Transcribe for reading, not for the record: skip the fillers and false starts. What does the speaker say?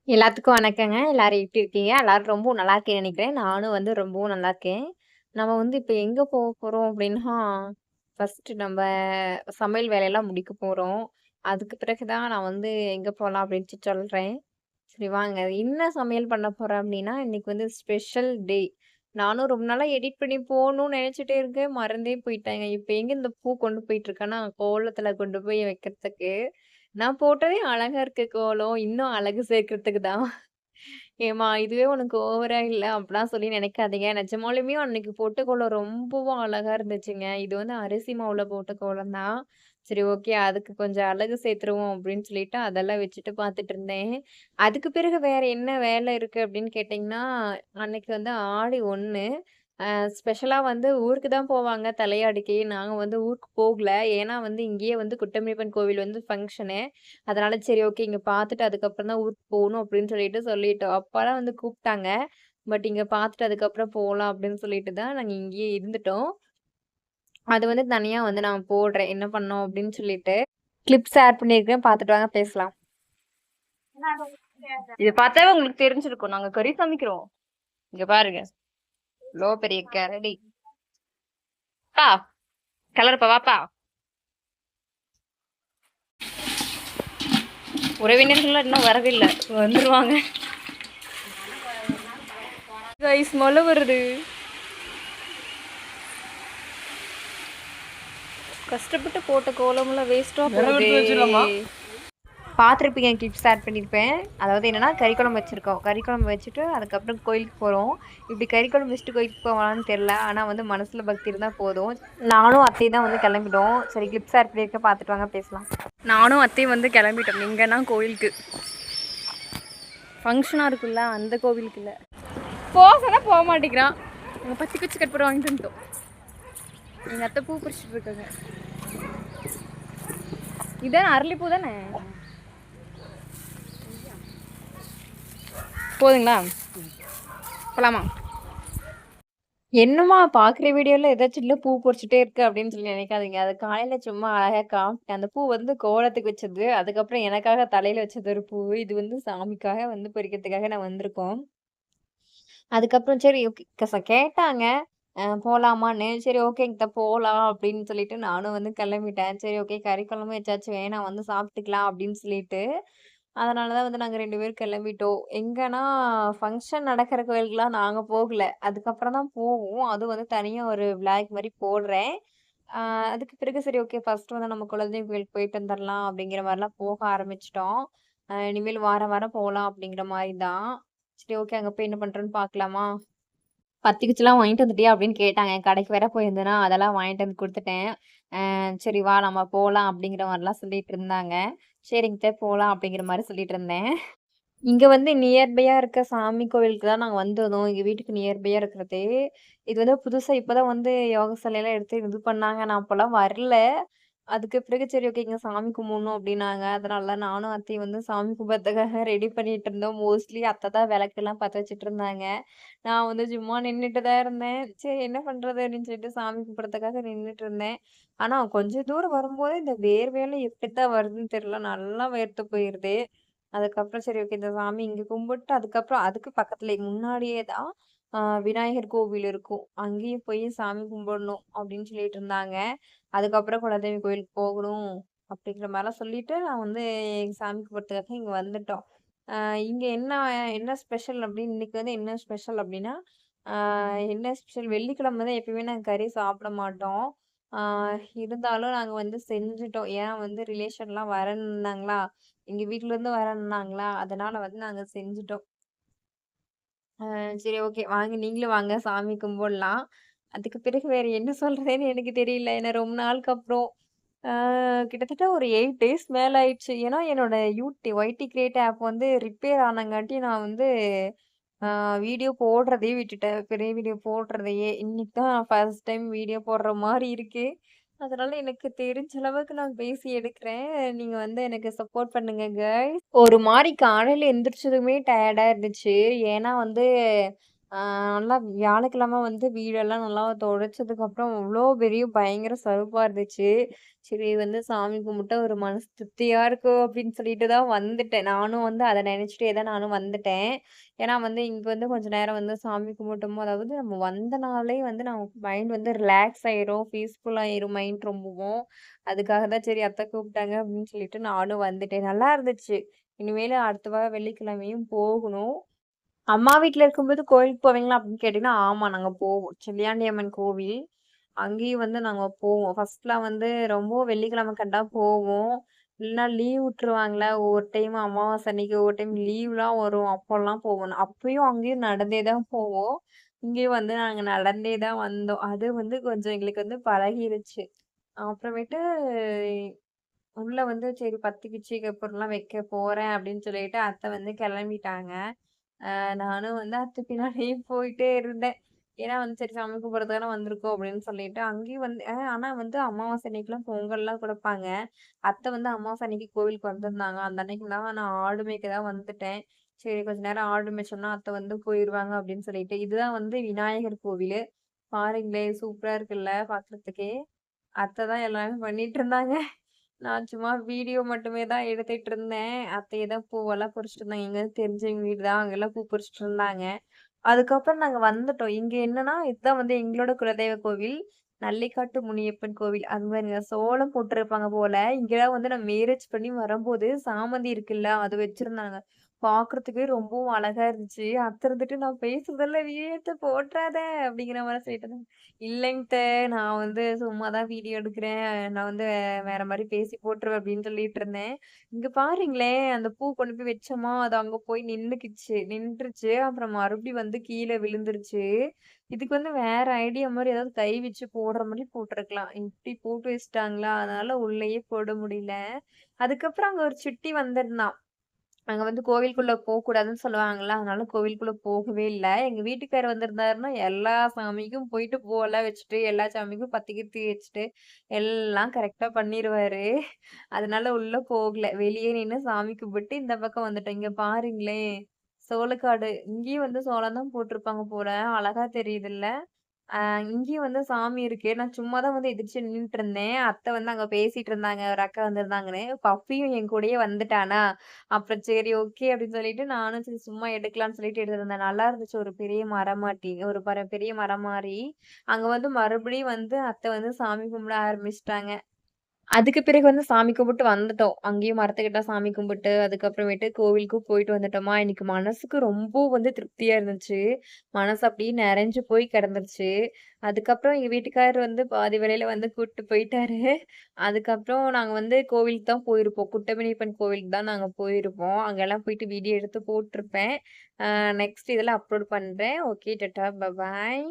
எல்லாத்துக்கும் வணக்கங்க. எல்லாரும் எப்படி இருக்கீங்க? எல்லாரும் ரொம்ப நல்லா இருக்கீங்கன்னு நெனைக்கிறேன். நானும் வந்து ரொம்பவும் நல்லா இருக்கேன். நம்ம வந்து இப்ப எங்க போறோம் அப்படின்னா, ஃபர்ஸ்ட்டு நம்ப சமையல் வேலையெல்லாம் முடிக்க போறோம். அதுக்கு பிறகு தான் நான் வந்து எங்க போலாம் அப்படின்னு சொல்றேன். சரி வாங்க. என்ன சமையல் பண்ண போறேன் அப்படின்னா, இன்னைக்கு வந்து ஸ்பெஷல் டே. நானும் ரொம்ப நாளா எடிட் பண்ணி போடணும்னு நெனச்சுட்டே இருக்கேன். மறந்தே போயிட்டேங்க. இப்ப எங்க இந்த பூ கொண்டு போயிட்டுருக்கேன்னா, கோலத்துல கொண்டு போய் வைக்கிறதுக்கு. நான் போட்டதே அழகா இருக்கு கோலம். இன்னும் அழகு சேர்க்கறதுக்கு தான். ஏம்மா இதுவே உனக்கு ஓவரா இல்ல அப்படிலாம் சொல்லி நினைக்காதீங்க. நிஜமாலுமே அன்னைக்கு போட்ட கோலம் ரொம்பவும் அழகா இருந்துச்சுங்க. இது வந்து அரிசி மாவுல போட்ட கோலம் தான். சரி ஓகே அதுக்கு கொஞ்சம் அழகு சேர்த்துருவோம் அப்படின்னு சொல்லிட்டு அதெல்லாம் வச்சுட்டு பார்த்துட்டு இருந்தேன். அதுக்கு பிறகு வேற என்ன வேலை இருக்கு அப்படின்னு கேட்டீங்கன்னா, அன்னைக்கு வந்து ஆடி 1. ஸ்பெஷலா வந்து ஊருக்கு தான் போவாங்க தலையாடிக்கு. நாங்க வந்து ஊருக்கு போகல. ஏன்னா வந்து இங்கேயே வந்து குட்டம்மையப்பன் கோவில் வந்து ஃபங்ஷனு. அதனால சரி ஓகே இங்க பார்த்துட்டு அதுக்கப்புறம் தான் ஊருக்கு போகணும் அப்படின்னு சொல்லிட்டு சொல்லிட்டோம். அப்பாலாம் வந்து கூப்பிட்டாங்க. பட் இங்க பார்த்துட்டு அதுக்கப்புறம் போலாம் அப்படின்னு சொல்லிட்டு தான் நாங்க இங்கேயே இருந்துட்டோம். அது வந்து தனியா வந்து நான் போடுறேன். என்ன பண்ணோம் அப்படின்னு சொல்லிட்டு. கிளிப்ஸ் ஷேர் பண்ணியிருக்கேன். பார்த்துட்டு வாங்க பேசலாம். இது பார்த்தாவே உங்களுக்கு தெரிஞ்சிருக்கும். நாங்க கறி சமைக்கிறோம். இங்க பாருங்க. இவ்ளோ பெரிய கரடி. பா கலர்ப்பா வாப்பா. உறவினர்கள் இன்னும் வரவில்லை. வந்துருவாங்க. கைஸ் மழை வருது. கஷ்டப்பட்டு போட்ட கோலமெல்லாம் வேஸ்டா போகுதே. பார்த்துருப்பீங்க கிளிப்ஸ் ஷேர் பண்ணியிருப்பேன். அதாவது என்னன்னா, கறி குழம்பு வச்சிருக்கோம். கறி குழம்பு வச்சுட்டு அதுக்கப்புறம் கோயிலுக்கு போறோம். இப்படி கறி குழம்பு வச்சுட்டு கோயிலுக்கு போவானான்னு தெரியல. ஆனா வந்து மனசுல பக்தி இருந்தா போதும். நானும் அத்தையும் தான் வந்து கிளம்பிட்டோம். சரி கிளிப்ஸ் ஷேர் பண்ணியிருக்கேன். பார்த்துட்டு வாங்க பேசலாம். நானும் அத்தையும் வந்து கிளம்பிட்டோம். எங்கன்னா கோயிலுக்கு. ஃபங்க்ஷனா இருக்குல்ல அந்த கோவிலுக்கு இல்ல. சொன்னா போக மாட்டேங்கிறான். எங்க பத்தி குச்சி கட் பண்ணி வாங்கிட்டு வந்துட்டோம். எங்க அத்தை பூ பறிச்சுட்டு இருக்காங்க. இதானே அரளிப்பூ தானே? போதுங்களா? போலாமா? என்னம்மா பார்க்குற வீடியோல ஏதாச்சும் இல்ல பூ பொறிச்சுட்டே இருக்கு அப்படின்னு சொல்லி நினைக்காதீங்க. அது காலையில சும்மா அழகா காமிட்டேன். அந்த பூ வந்து கோலத்துக்கு வச்சது. அதுக்கப்புறம் எனக்காக தலையில வச்சது ஒரு பூ. இது வந்து சாமிக்காக வந்து பறிக்கிறதுக்காக நான் வந்திருக்கோம். அதுக்கப்புறம் சரி ஓகே கேட்டாங்க. போலாமான்னு. சரி ஓகேங்க போலாம் அப்படின்னு சொல்லிட்டு நானும் வந்து கிளம்பிட்டேன். சரி ஓகே கறி குழம்பு வச்சாச்சு வேணாம் வந்து சாப்பிட்டுக்கலாம் அப்படின்னு சொல்லிட்டு, அதனால தான் வந்து நாங்க 2 பேரும் கிளம்பிட்டோம். எங்கன்னா ஃபங்ஷன் நடக்கிற கோயிலுக்குலாம் நாங்க போகல. அதுக்கப்புறம் தான் போவோம். அதுவும் வந்து தனியா ஒரு விளாக் மாரி போடுறேன். ஆ அதுக்கு பிறகு சரி ஓகே ஃபர்ஸ்ட்டு வந்து நம்ம குலதெய்வம் கோயிலுக்கு போயிட்டு வந்துரலாம் அப்படிங்கிற மாரிலாம் போக ஆரம்பிச்சுட்டோம். இனிமேல் வாரம் வாரம் போலாம் அப்படிங்கிற மாரி தான். சரி ஓகே அங்க போய் என்ன பண்றோம்ன்னு பார்க்கலாமா? பத்தி குச்சிலாம் வாங்கிட்டு வந்துட்டியா? அப்படின்னு கேட்டாங்க. கடைக்கு வேற போயிருந்தேனா, அதெல்லாம் வாங்கிட்டு வந்து குடுத்துட்டேன். சரி வா நம்ம போலாம் அப்படிங்கிற மாரிலாம் சொல்லிட்டு இருந்தாங்க. சரிங்க அத்த போலாம் அப்படிங்கிற மாரி சொல்லிட்டு இருந்தேன். இங்க வந்து நியர்பையா இருக்க சாமி கோவிலுக்கு தான் நாங்க வந்திருந்தோம். எங்க வீட்டுக்கு நியர்பையா இருக்கிறது. இது வந்து புதுசா இப்ப தான் வந்து யோக சிலையெல்லாம் எடுத்து இது பண்ணாங்க. நான் அப்பலாம் வரல. அதுக்கு பிறகு சரி ஓகே இங்க சாமி கும்பிடணும் அப்டின்னாங்க. அதனால தான் நானும் அத்தையும் வந்து சாமி கும்பிட்றதுக்காக ரெடி பண்ணிட்டு இருந்தோம். மோஸ்ட்லி அத்தை தான் விளக்கெல்லாம் பத்த வச்சுட்டு இருந்தாங்க. நான் வந்து சும்மா நின்னுட்டு தான் இருந்தேன். சரி என்ன பண்றது அப்படின்னு சொல்லிட்டு சாமி கும்பிட்றதுக்காக நின்னுட்டு இருந்தேன். ஆனா கொஞ்சம் தூரம் வரும்போதே இந்த வேர்வையெல்லாம் எப்படித்தான் வருதுன்னு தெரியல. நல்லா வேர்த்து போயிருது. அதுக்கப்புறம் சரி ஓகே இந்த சாமி இங்க கும்பிட்டு அதுக்கப்புறம் அதுக்கு பக்கத்துல முன்னாடியே தான் விநாயகர் கோவில் இருக்கும். அங்கேயும் போய் சாமி கும்பிடணும் அப்படின்னு சொல்லிட்டு இருந்தாங்க. அதுக்கப்புறம் குலதெய்வம் கோயிலுக்கு போகணும் அப்படிங்கிற மாரிலாம் சொல்லிட்டு நான் வந்து சாமி கும்பிட்றதுக்காக இங்க வந்துட்டோம். அ இங்க என்ன என்ன ஸ்பெஷல் அப்படின்னு இன்னைக்கு வந்து என்ன ஸ்பெஷல் அப்படின்னா, ஆ என்ன ஸ்பெஷல் வெள்ளிக்கிழமை தான் எப்பயுமே நாங்க கறி சாப்பிட மாட்டோம். ஆ இருந்தாலும் நாங்க வந்து செஞ்சுட்டோம். ஏன்னா வந்து ரிலேஷன்லாம் வரேன்னாங்களா, எங்க வீட்ல இருந்து வரேன்னாங்களா, அதனால வந்து நாங்க செஞ்சுட்டோம். சரி ஓகே. வாங்க நீங்களும் வாங்க சாமி கும்பிடலாம். அதுக்கு பிறகு வேற என்ன சொல்றதுன்னு எனக்கு தெரியல. ஏன்னா ரொம்ப நாளுக்கு அப்புறம் ஆ கிட்டத்தட்ட ஒரு 8 டேஸ் மேல ஆயிடுச்சு. ஏன்னா என்னோட ஒய்டி கிரியேட் ஆப் வந்து ரிப்பேர் ஆனங்காட்டி நான் வந்து ஆ வீடியோ போடுறதையே விட்டுட்டேன். பெரிய வீடியோ போடுறதையே. இன்னைக்கு தான் ஃபர்ஸ்ட் டைம் வீடியோ போடுற மாரி இருக்கு. அதனால எனக்கு தெரிஞ்ச அளவுக்கு நான் பேசி எடுக்கிறேன். நீங்க வந்து எனக்கு சப்போர்ட் பண்ணுங்க காய்ஸ். ஒரு மாரி காலையில எந்திரிச்சதுமே டயர்டா இருந்துச்சு. ஏன்னா வந்து ஆ நல்லா வியாழக்கிழமை வந்து வீடெல்லாம் நல்லா தொடச்சதுக்கப்புறம் அவ்ளோ பெரிய பயங்கர சலுப்பா இருந்துச்சு. சரி வந்து சாமி கும்பிட்டா ஒரு மனசு திருப்தியா இருக்கும் அப்படின்னு சொல்லிட்டு தான் வந்துட்டேன். நானும் வந்து அத நினைச்சுட்டே தான் நானும் வந்துட்டேன். ஏன்னா வந்து இங்க வந்து கொஞ்ச நேரம் வந்து சாமி கும்பிட்டோமோ அதாவது நம்ம வந்த நாளே வந்து நமக்கு மைண்ட் வந்து ரிலாக்ஸ் ஆயிரும். பீஸ்ஃபுல் ஆயிரும் மைண்ட் ரொம்பவும். அதுக்காக தான் சரி அத்தை கூப்பிட்டாங்க அப்படின்னு சொல்லிட்டு நானும் வந்துட்டேன். நல்லா இருந்துச்சு. இனிமேலு அடுத்த வாரம் வெள்ளிக்கிழமையும் போகணும். அம்மா வீட்ல இருக்கும்போது கோயிலுக்கு போவீங்களா? அப்படின்னு கேட்டீங்கன்னா, ஆமா நாங்க போவோம். செல்லியாண்டி அம்மன் கோவில். அங்கேயும் வந்து நாங்க போவோம். ஃபர்ஸ்ட்லாம் வந்து ரொம்ப வெள்ளிக்கிழமை கண்டா போவோம். இல்லன்னா லீவ் விட்டுருவாங்கல்ல, ஒவ்வொரு டைம் அமாவாசை அன்னைக்கு, ஒவ்வொரு டைம் லீவ்லாம் வரும். அப்போலாம் போவோம். அப்பயும் அங்கேயும் நடந்தே தான் போவோம். இங்கேயும் வந்து நாங்க நடந்தே தான் வந்தோம். அது வந்து கொஞ்சம் எங்களுக்கு வந்து பழகிருச்சு. அப்புறமேட்டு உள்ள வந்து சரி பத்திக்குச்சி, கற்பூரம்லாம் வைக்க போறேன் அப்படின்னு சொல்லிட்டு அத்தை வந்து கிளம்பிட்டாங்க. நானும் வந்து அத்தை பின்னாடியே போயிட்டே இருந்தேன். ஏன்னா வந்து சரி சாமி கும்பிட தானே வந்திருக்கோம் அப்படின்னு சொல்லிட்டு, அங்கேயும் வந்து ஆனா வந்து அமாவாசை அன்னைக்குலாம் பொங்கல்லாம் குடுப்பாங்க. அத்தை வந்து அமாவாசை அன்னைக்கு கோவிலுக்கு வந்திருந்தாங்க. அந்த அன்னைக்கு தான் நான் ஆடு மேய்க்க தான் வந்துட்டேன். சரி கொஞ்ச நேரம் ஆடு மேய்ச்சோம்னா அத்தை வந்து போயிருவாங்க அப்படின்னு சொல்லிட்டு. இதுதான் வந்து விநாயகர் கோவிலு. பாருங்களேன் சூப்பரா இருக்குல்ல பாக்குறதுக்கே. அத்தை தான் எல்லாமே பண்ணிட்டு இருந்தாங்க. நான் சும்மா வீடியோ மட்டுமே தான் எடுத்துட்டு இருந்தேன். அத்தை தான் பூவெல்லாம் பறிச்சுட்டு இருந்தாங்க. எங்க தெரிஞ்சவங்க வீடு தான். அங்கெல்லாம் பூ பறிச்சுட்டு இருந்தாங்க. அதுக்கப்புறம் நாங்க வந்துட்டோம். இங்க என்னன்னா, இதுதான் வந்து எங்களோட குலதெய்வ கோவில். நல்லிக்காட்டு முனியப்பன் கோவில். அது பாருங்க சோளம் போட்டிருப்பாங்க போல. இங்கலாம் வந்து நான் மேரேஜ் பண்ணி வரும்போது சாமந்தி இருக்குல்ல, அது வச்சிருந்தாங்க. பார்க்கறதுக்கே ரொம்பவும் அழகா இருந்துச்சு. அத்த இருந்துட்டு நான் பேசுறதெல்லாம் "வீடியோ எடுத்து போட்றாத" அப்படிங்கிற மாரி சொல்லிட்டு இருந்தாங்க. இல்லைங்க அத்த, நான் வந்து சும்மா தான் வீடியோ எடுக்கிறேன். நான் வந்து வேற மாரி பேசி போட்டுருவேன் அப்படின்னு சொல்லிட்டு இருந்தேன். இங்க பாருங்களேன், அந்த பூ கொண்டு போய் வச்சோமா, அது அங்க போய் நின்றுச்சு. அப்புறம் மறுபடியும் வந்து கீழ விழுந்துருச்சு. இதுக்கு வந்து வேற ஐடியா மாரி ஏதாவது கை வச்சு போடுற மாரி போட்டுருக்கலாம். இப்படி போட்டு வச்சுட்டாங்களா, அதனால உள்ளயே போட முடியல. அதுக்கப்புறம் அங்க ஒரு சிட்டி வந்திருந்தான். அங்க வந்து கோவிலுக்குள்ள போக்கூடாதுன்னு சொல்லுவாங்கல்ல. அதனால கோவிலுக்குள்ள போகவே இல்ல. எங்க வீட்டுக்காரர் வந்திருந்தாருன்னா, எல்லா சாமிக்கும் போயிட்டு பூவெல்லாம் வச்சுட்டு, எல்லா சாமிக்கும் பத்தி கித்தி வச்சுட்டு, எல்லாம் கரெக்ட்டா பண்ணிருவாரு. அதனால உள்ள போகல. வெளியே நின்னு சாமி கும்பிட்டு இந்த பக்கம் வந்துட்டோம். இங்க பாருங்களேன்! சோளக்காடு. இங்கேயும் வந்து சோளம் தான் போட்டிருப்பாங்க போல. அழகா தெரியுதுல்ல? அ இங்கேயும் வந்து சாமி இருக்கு. நான் சும்மா தான் வந்து எதிர்ச்சு நின்னுட்டு இருந்தேன். அத்தை வந்து அங்க பேசிட்டு இருந்தாங்க. ஒரு அக்கா வந்திருந்தாங்கன்னு. பப்பியும் என் கூடயே வந்துட்டானா, அப்புறம் சரி ஓகே அப்படின்னு சொல்லிட்டு நானும் சரி சும்மா எடுக்கலான்னு சொல்லிட்டு எடுத்திருந்தேன். நல்லா இருந்துச்சு. ஒரு பெரிய மரமாட்டி ஒரு பெரிய மரம் மாரி. அங்க வந்து மறுபடியும் வந்து அத்தை வந்து சாமி கும்பிட ஆரம்பிச்சுட்டாங்க. அதுக்கு பிறகு வந்து சாமி கும்பிட்டு வந்துட்டோம். அங்கேயும் மரத்துக்கிட்ட சாமி கும்பிட்டு, அதுக்கப்புறமேட்டு கோவிலுக்கும் போயிட்டு வந்துட்டோமா, இன்னைக்கு மனசுக்கு ரொம்ப வந்து திருப்தியா இருந்துச்சு. மனசு அப்படியே நெறஞ்சு போய் கிடந்துருச்சு. அதுக்கப்புறம் எங்க வீட்டுக்காரர் வந்து பாதி வழியில வந்து கூட்டு போயிட்டாரு. அதுக்கப்புறம் நாங்க வந்து கோவிலுக்கு தான் போயிருப்போம். குட்டமணியப்பன் கோவிலுக்கு தான் நாங்க போயிருப்போம். அங்கெல்லாம் போயிட்டு வீடியோ எடுத்து போட்டுருப்பேன். நெக்ஸ்ட் இதில அப்லோட் பண்றேன். ஓகே டாட்டா, பாய்.